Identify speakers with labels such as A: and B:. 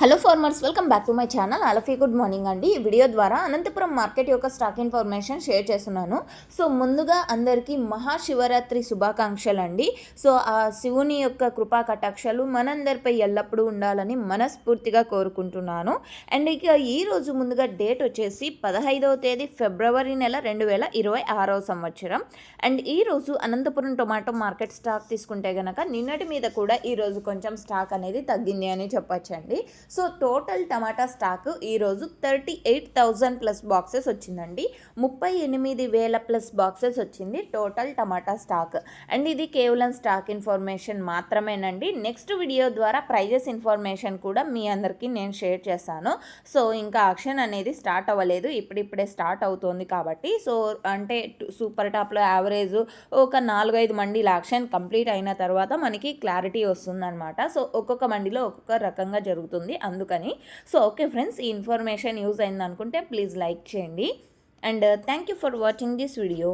A: Hello farmers, welcome back to my channel. అలఫీ good morning అండి. ఈ వీడియో ద్వారా అనంతపురం మార్కెట్ యొక్క స్టాక్ ఇన్ఫర్మేషన్ షేర్ చేస్తున్నాను. సో ముందుగా అందరికీ మహాశివరాత్రి శుభాకాంక్షలు అండి. సో ఆ శివుని యొక్క కృపా కటాక్షాలు మనందరిపై ఎల్లప్పుడూ ఉండాలని మనస్ఫూర్తిగా కోరుకుంటున్నాను. అండ్ ఇక ఈరోజు ముందుగా డేట్ వచ్చేసి 15వ తేదీ ఫిబ్రవరి నెల 2026వ సంవత్సరం. అండ్ ఈరోజు అనంతపురం టొమాటో మార్కెట్ స్టాక్ తీసుకుంటే కనుక నిన్నటి మీద కూడా ఈరోజు కొంచెం స్టాక్ అనేది తగ్గింది అని చెప్పొచ్చండి. సో టోటల్ టమాటా స్టాక్ ఈరోజు 38,000 ప్లస్ బాక్సెస్ వచ్చిందండి. 38,000 ప్లస్ బాక్సెస్ వచ్చింది టోటల్ టమాటా స్టాక్. అండ్ ఇది కేవలం స్టాక్ ఇన్ఫర్మేషన్ మాత్రమేనండి. నెక్స్ట్ వీడియో ద్వారా ప్రైజెస్ ఇన్ఫర్మేషన్ కూడా మీ అందరికీ నేను షేర్ చేస్తాను. సో ఇంకా ఆక్షన్ అనేది స్టార్ట్ అవ్వలేదు, ఇప్పుడిప్పుడే స్టార్ట్ అవుతుంది కాబట్టి. సో అంటే సూపర్ టాప్లో యావరేజ్ ఒక 4-5 మండీల ఆక్షన్ కంప్లీట్ అయిన తర్వాత మనకి క్లారిటీ వస్తుందన్నమాట. సో ఒక్కొక్క మండీలో ఒక్కొక్క రకంగా జరుగుతుంది అందుకని. సో ఓకే ఫ్రెండ్స్, ఈ ఇన్ఫర్మేషన్ యూజ్ అయింది అనుకుంటే ప్లీజ్ లైక్ చేయండి. And thank you for watching this video.